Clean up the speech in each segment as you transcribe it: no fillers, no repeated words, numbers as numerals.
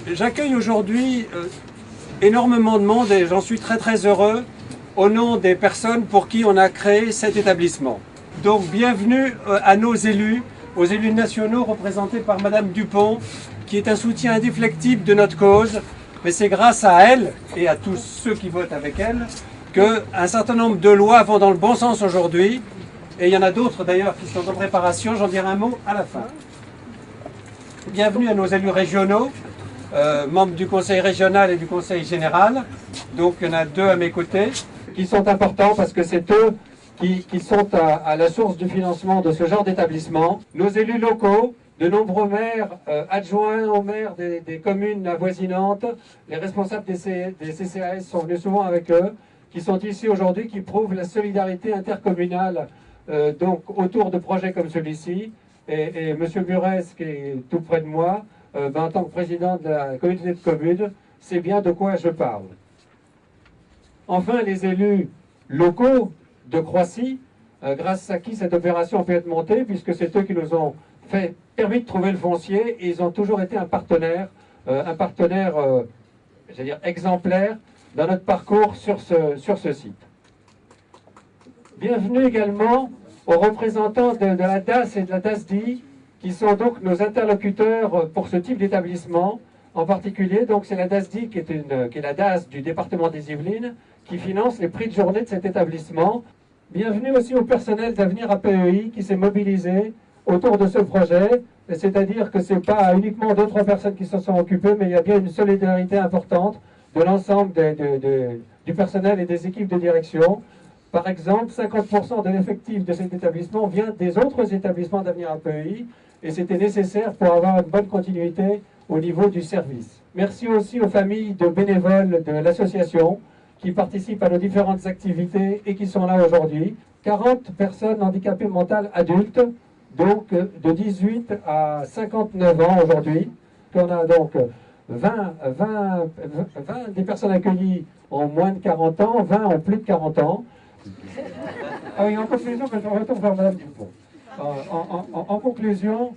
J'accueille aujourd'hui énormément de monde et j'en suis très heureux au nom des personnes pour qui on a créé cet établissement. Donc bienvenue à nos élus, aux élus nationaux représentés par Madame Dupont, qui est un soutien indéflectible de notre cause. Mais c'est grâce à elle et à tous ceux qui votent avec elle qu'un certain nombre de lois vont dans le bon sens aujourd'hui. Et il y en a d'autres d'ailleurs qui sont en préparation, j'en dirai un mot à la fin. Bienvenue à nos élus régionaux, membres du conseil régional et du conseil général. Donc il y en a deux à mes côtés, qui sont importants parce que c'est eux qui sont à la source du financement de ce genre d'établissement. Nos élus locaux, de nombreux maires adjoints aux maires des communes avoisinantes, les responsables des CCAS sont venus souvent avec eux, qui sont ici aujourd'hui, qui prouvent la solidarité intercommunale donc autour de projets comme celui-ci. Et M. Burès, qui est tout près de moi, en tant que président de la communauté de communes, sait bien de quoi je parle. Enfin, les élus locaux de Croissy, grâce à qui cette opération peut être montée, puisque c'est eux qui nous ont permis de trouver le foncier, et ils ont toujours été un partenaire j'allais dire exemplaire, dans notre parcours sur ce site. Bienvenue également aux représentants de la DAS et de la DASDI, qui sont donc nos interlocuteurs pour ce type d'établissement. En particulier, donc c'est la DASDI qui est la DAS du département des Yvelines, qui finance les prix de journée de cet établissement. Bienvenue aussi au personnel d'Avenir APEI qui s'est mobilisé autour de ce projet, c'est-à-dire que ce n'est pas uniquement 2-3 personnes qui se sont occupées, mais il y a bien une solidarité importante de l'ensemble du personnel et des équipes de direction. Par exemple, 50% de l'effectif de cet établissement vient des autres établissements d'Avenir APEI, et c'était nécessaire pour avoir une bonne continuité au niveau du service. Merci aussi aux familles de bénévoles de l'association qui participent à nos différentes activités et qui sont là aujourd'hui. 40 personnes handicapées mentales adultes, donc de 18 à 59 ans aujourd'hui. On a donc 20 des personnes accueillies ont moins de 40 ans, 20 ont plus de 40 ans. Ah oui, en conclusion, je retourne vers Mme Dupont. En conclusion,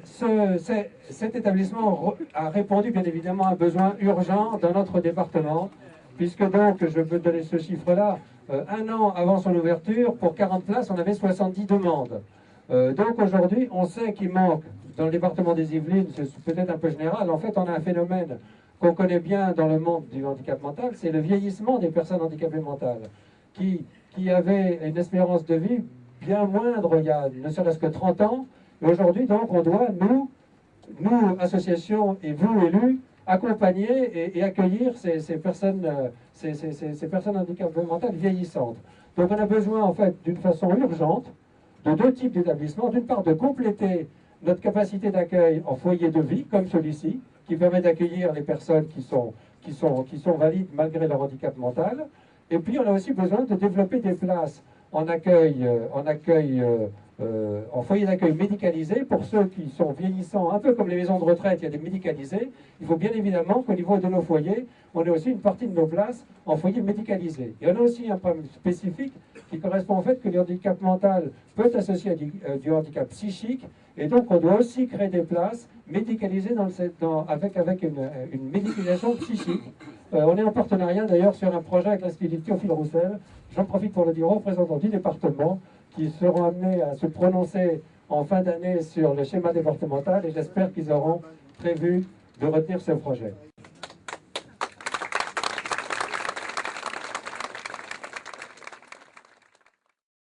cet établissement a répondu bien évidemment à un besoin urgent dans notre département, puisque donc, je peux donner ce chiffre-là, un an avant son ouverture, pour 40 places, on avait 70 demandes. Donc aujourd'hui, on sait qu'il manque, dans le département des Yvelines, c'est peut-être un peu général, en fait on a un phénomène qu'on connaît bien dans le monde du handicap mental, c'est le vieillissement des personnes handicapées mentales, qui avaient une espérance de vie bien moindre il y a ne serait-ce que 30 ans. Et aujourd'hui, donc, on doit, nous, associations et vous, élus, accompagner et accueillir ces personnes handicapées mentales vieillissantes. Donc on a besoin, en fait, d'une façon urgente, de deux types d'établissements. D'une part, de compléter notre capacité d'accueil en foyer de vie, comme celui-ci, qui permet d'accueillir les personnes qui sont valides malgré leur handicap mental. Et puis, on a aussi besoin de développer des places en foyer d'accueil médicalisé pour ceux qui sont vieillissants, un peu comme les maisons de retraite, il y a des médicalisés. Il faut bien évidemment qu'au niveau de nos foyers, on ait aussi une partie de nos places en foyer médicalisé. Et on a aussi un problème spécifique qui correspond au fait que le handicap mental peut être associé à du handicap psychique, et donc on doit aussi créer des places médicalisées avec une médicalisation psychique. On est en partenariat d'ailleurs sur un projet avec l'Institut Théophile Roussel. J'en profite pour le dire aux représentants du département qui seront amenés à se prononcer en fin d'année sur le schéma départemental, et j'espère qu'ils auront prévu de retenir ce projet.